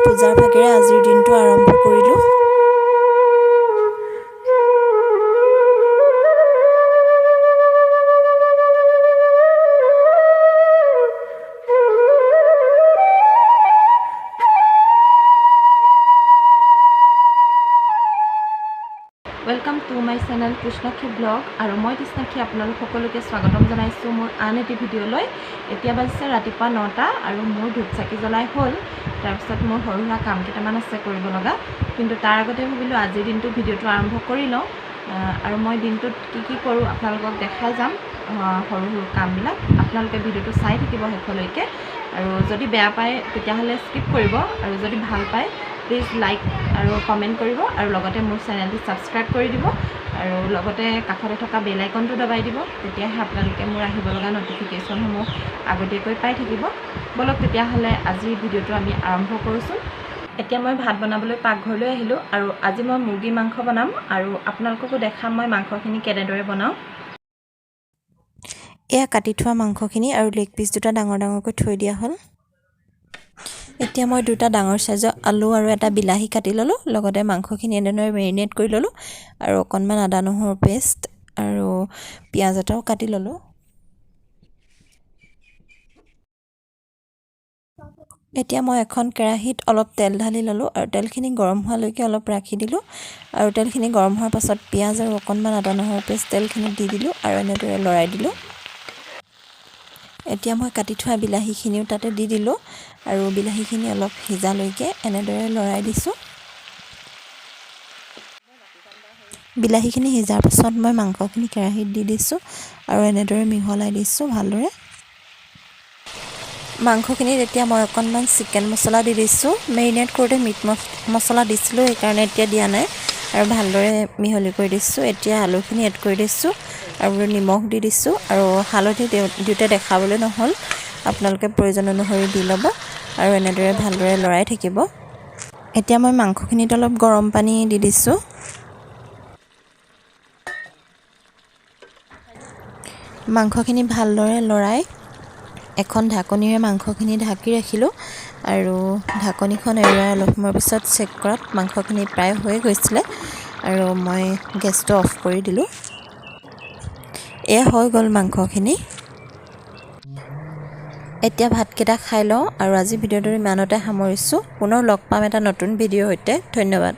পূজাৰ ভাগেৰে আজিৰ দিনটো আৰম্ভ কৰিলোঁ। Welcome to my channel Krishnakshi blog और मैं कृष्णाक्षी आपलोक सकलोके स्वागतम जानाइছোঁ मोर आन एटी भिडिओলৈ। এতিয়া বাজিছে ৰাতিপুৱা 9টা আৰু মোৰ ধূপ চাকি জ্বলাই হ'ল। তাৰপিছত মোৰ সৰু সুৰা কাম কেইটামান আছে কৰিব লগা, কিন্তু তাৰ আগতে ভাবিলোঁ আজিৰ দিনটো ভিডিঅ'টো আৰম্ভ কৰি লওঁ আৰু মই দিনটোত কি কৰোঁ আপোনালোকক দেখাই যাম। সৰু সৰু কামবিলাক আপোনালোকে ভিডিঅ'টো চাই থাকিব শেষলৈকে, আৰু যদি বেয়া পায় তেতিয়াহ'লে স্কিপ কৰিব, আৰু যদি ভাল পায় প্লিজ লাইক আৰু কমেণ্ট কৰিব, আৰু লগতে মোৰ চেনেলটো ছাবস্ক্ৰাইব কৰি দিব, আৰু লগতে কাষতে থকা বেল আইকনটো দবাই দিব। তেতিয়াহে আপোনালোকে মোৰ আহিব লগা নটিফিকেশ্যনসমূহ আগতীয়াকৈ পাই থাকিব। বলক তেতিয়াহ'লে আজিৰ ভিডিঅ'টো আমি আৰম্ভ কৰোঁচোন। এতিয়া মই ভাত বনাবলৈ পাকঘৰলৈ আহিলোঁ, আৰু আজি মই মুৰ্গী মাংস বনাম, আৰু আপোনালোককো দেখাম মই মাংসখিনি কেনেদৰে বনাওঁ। এয়া কাটি থোৱা মাংসখিনি আৰু লেগ পিচ দুটা ডাঙৰ ডাঙৰকৈ থৈ দিয়া হ'ল। এতিয়া মই দুটা ডাঙৰ সাইজৰ আলু আৰু এটা বিলাহী কাটি ল'লোঁ, লগতে মাংসখিনি এনেদৰে মেৰিনেট কৰি ল'লোঁ, আৰু অকণমান আদা নহৰু পেষ্ট আৰু পিঁয়াজ এটাও কাটি ল'লোঁ। এতিয়া মই এখন কেৰাহীত অলপ তেল ঢালি ল'লোঁ, আৰু তেলখিনি গৰম হোৱালৈকে অলপ ৰাখি দিলোঁ, আৰু তেলখিনি গৰম হোৱাৰ পাছত পিঁয়াজ আৰু অকণমান আদা নহৰু পেষ্ট তেলখিনিত দি দিলোঁ, আৰু এনেদৰে লৰাই দিলোঁ। এতিয়া মই কাটি থোৱা বিলাহীখিনিও তাতে দি দিলোঁ, আৰু বিলাহীখিনি অলপ সিজালৈকে এনেদৰে লৰাই দিছোঁ। বিলাহীখিনি সিজাৰ পাছত মই মাংসখিনি কেৰাহীত দি দিছোঁ, আৰু এনেদৰে মিহলাই দিছোঁ ভালদৰে। মাংসখিনিত এতিয়া মই অকণমান চিকেন মছলা দি দিছোঁ। মেৰিনেট কৰোঁতে মিট মছলা দিছিলোঁ, সেইকাৰণে এতিয়া দিয়া নাই, আৰু ভালদৰে মিহলি কৰি দিছোঁ। এতিয়া আলুখিনি এড কৰি দিছোঁ, আৰু নিমখ দি দিছোঁ, আৰু হালধি দিওঁতে দেখাবলৈ নহ'ল, আপোনালোকে প্ৰয়োজন অনুসৰি দি ল'ব, আৰু এনেদৰে ভালদৰে লৰাই থাকিব। এতিয়া মই মাংসখিনিত অলপ গৰম পানী দি দিছোঁ। মাংসখিনি ভালদৰে লৰাই এখন ঢাকনিৰে মাংসখিনি ঢাকি ৰাখিলোঁ, আৰু ঢাকনিখন এৰুৱাই অলপ সময়ৰ পিছত চেক কৰাত মাংসখিনি প্ৰায় হৈ গৈছিলে, আৰু মই গেছটো অফ কৰি দিলোঁ। এয়া হৈ গ'ল মাংসখিনি। এতিয়া ভাতকেইটা খাই লওঁ, আৰু আজি ভিডিঅ'টো ইমানতে সামৰিছোঁ। পুনৰ লগ পাম এটা নতুন ভিডিঅ'ৰ সৈতে। ধন্যবাদ।